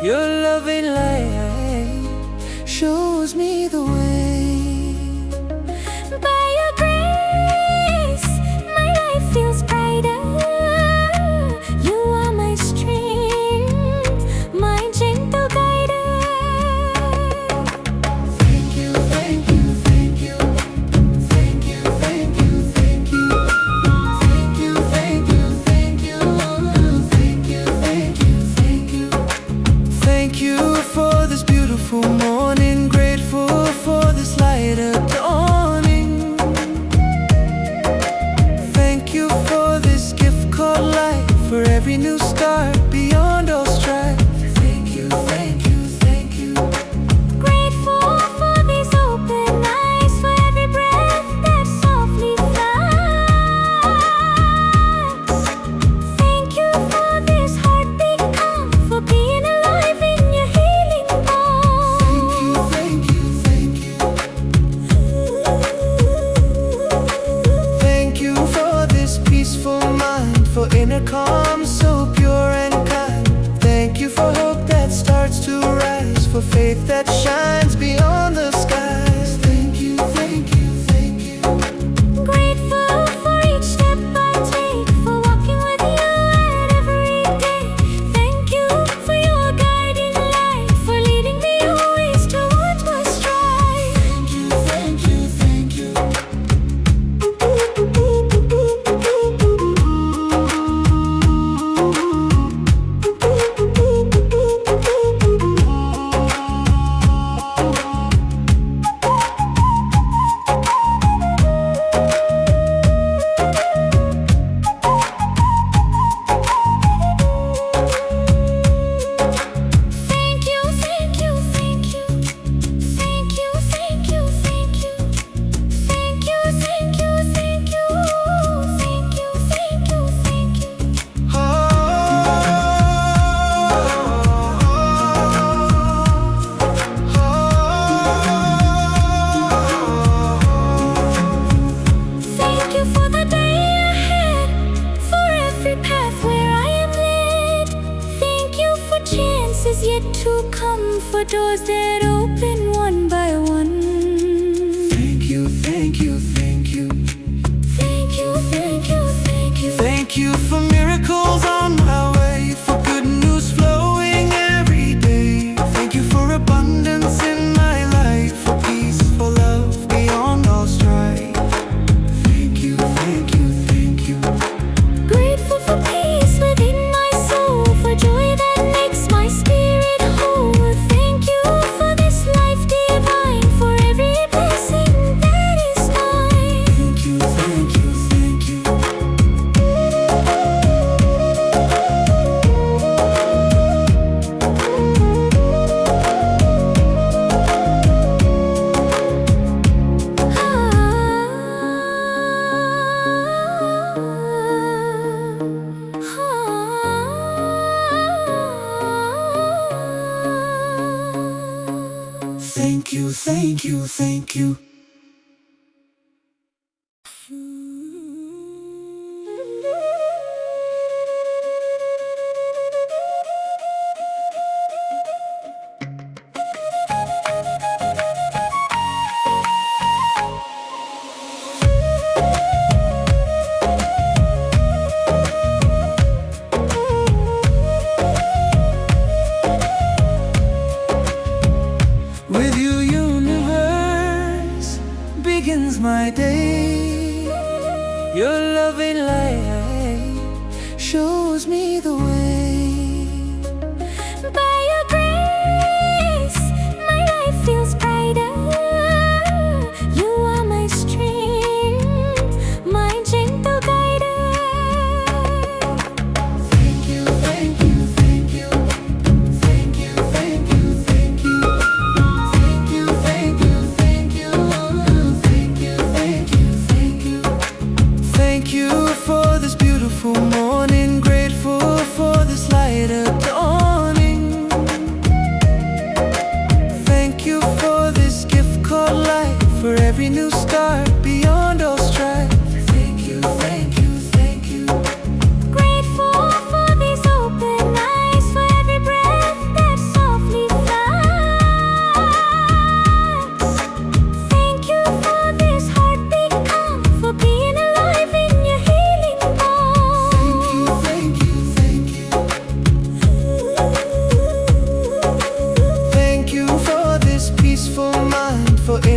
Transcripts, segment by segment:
Your loving light shows me the way. By your grace, my life feels brighter. You are my strength, my gentle guider. Thank you, thank you, thank you. Thank you, thank you, thank you. Thank you, thank you, thank you. Thank you, thank you, thank you. Thank you for this beautiful morning. Grateful for this light of dawning. Thank you for this gift called life, for every new start beyond all strife. Thank you, thank you, thank you. Grateful for these open eyes, for every breath that softly flies. Thank you for this heartbeat calm, for being alive in your healing balm. Thank you, thank you, thank you. Thank you for this peaceful mind, for inner calm so pure and kind. Thank you for hope that starts to rise, for faith that shines beyond the skies. Thank you, thank you, thank you. Grateful for each step I take, for walking with you at every day. Thank you for your guiding light, for leading me always towards my strive. Thank you, thank you, thank you. Thank you, thank you, thank you. Thank you, thank you, thank you. Thank you, thank you, thank you. Thank you, thank you, thank you. Thank you for the day ahead, for every path where I am led. Thank you for chances yet to come, for doors that open one by one. Thank you, thank you, thank you. Thank you, thank you, thank you. Thank you for miracles on my way, for good news flowing every day. Thank you for abundance in my life, for peace, for love beyond all strife. Thank you, thank you, thank you. Grateful for peace within my soul, for joy that makes my spirit whole. Thank you for this life divine, for every blessing that is mine. Thank you, thank you, thank you. Thank you, thank you, thank you. With you, universe begins my day. Your loving light shows me the way. By your grace, my life feels brighter. You are my strength, my gentle guider. Thank you, thank you, thank you. Thank you, thank you, thank you. Thank you, thank you, thank you. Thank you, thank you, thank you. Thank you for this beautiful morning. Grateful for this light of dawning. Thank you for this gift called life, for every new start beyond all strife. Thank you, thank you, thank you. Grateful for these open eyes, for every breath that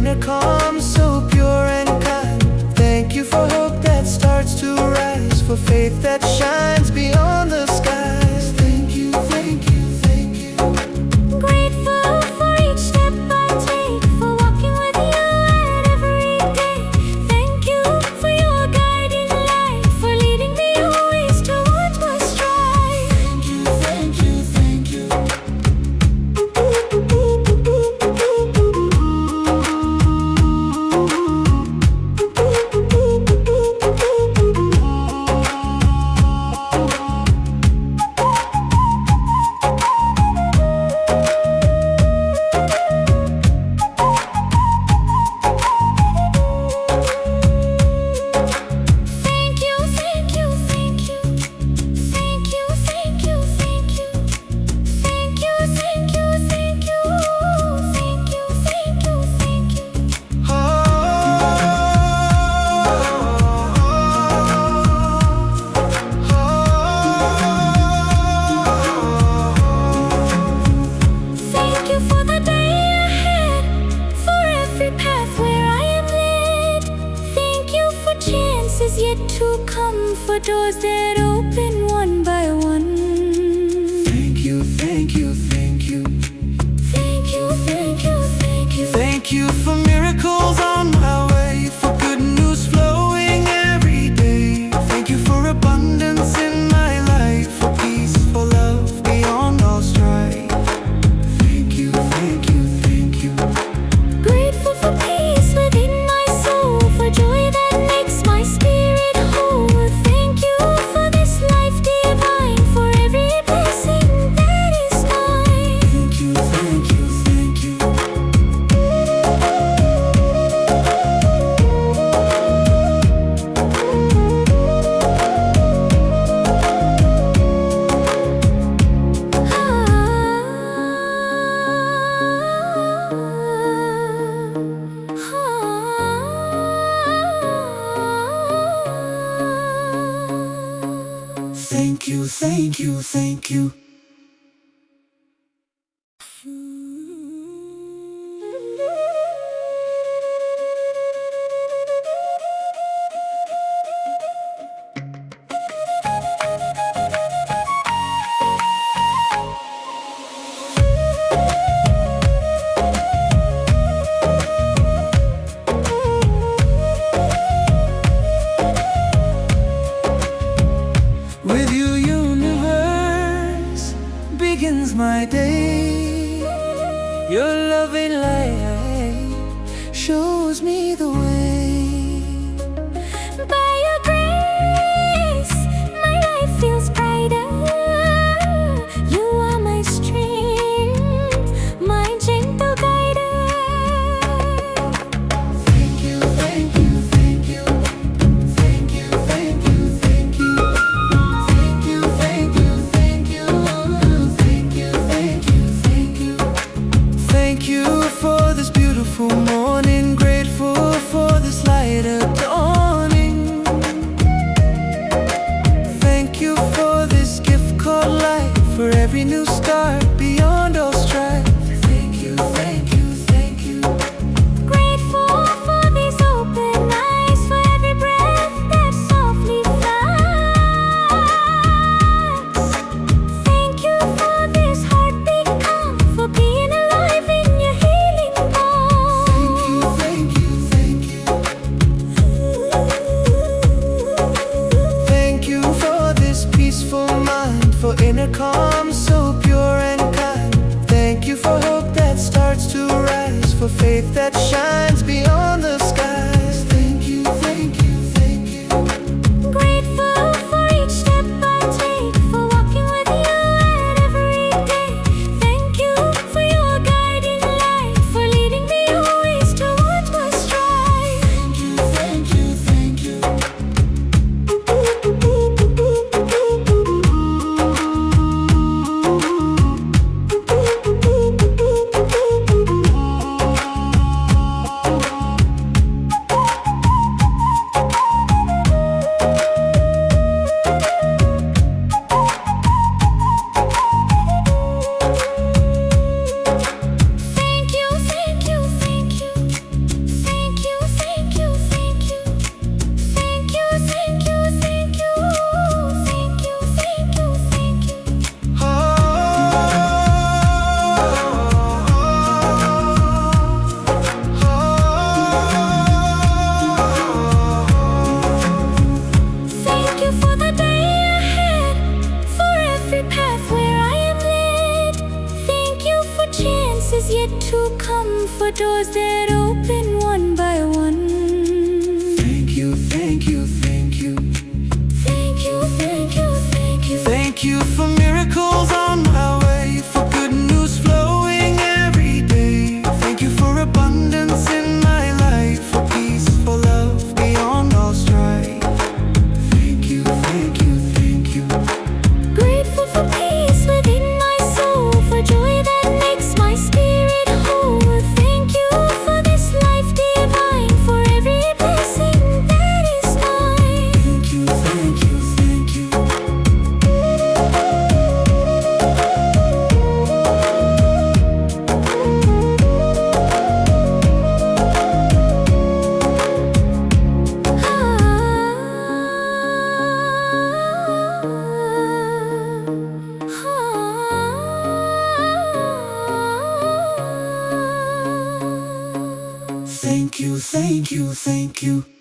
inner calm so pure and kind. Thank you for hope that starts to rise, for faith that shines beyond the skies. Thank you, thank you, thank you. Grateful for each step I take, for walking with you at every day. Thank you for your guiding light, for leading me always towards what's right. Thank you, thank you, thank you. Thank you, thank you, thank you. Thank you, thank you, thank you. Thank you, thank you, thank you. Thank you, thank you, thank you. Thank you for the day ahead, for every path where I am led. Thank you for chances yet to come, for doors that open one by one. Thank you, thank you, thank you. Thank you, thank you, thank you. Thank you for miracles on my way, for good news flowing every day. Thank you for abundance in my life, for peace, for love beyond all strife. Thank you, thank you, thank you. Grateful for peace within my soul, for joy that makes my spirit whole. Thank you for this life divine, for every blessing that is mine. Thank you, thank you, thank you. Thank you, thank you, thank you. With you, universe, begins my day. Your loving light shows me the way. By your grace, my life feels brighter. You are my strength, my gentle guider. Thank you, thank you, thank you. Thank you, thank you, thank you. Thank you, thank you, thank you. Thank you, thank you, thank you. Thank you for this beautiful morning. Grateful for this light of dawning. Thank you for this gift called life, for every new start beyond all strife. Thank you, thank you, thank you. Grateful for these open eyes, for every breath that softly flies. Thank you for this heartbeat calm, for being alive in your healing Thank you, balm. thank you, thank you. Thank you for this peaceful mind, for inner calm so pure and for doors that open one by one. Thank you, thank you, thank you. Thank you, thank you, thank you. Thank you for miracles on my way, for good news flowing every day. Thank you for abundance in my life, for peace, for love beyond all strife. Thank you, thank you, thank you. Grateful for peace within my soul, for joy that makes my spirit whole. Thank you for this life divine, for every blessing that is mine. Thank you, thank you, thank you. Thank you, thank you, thank you.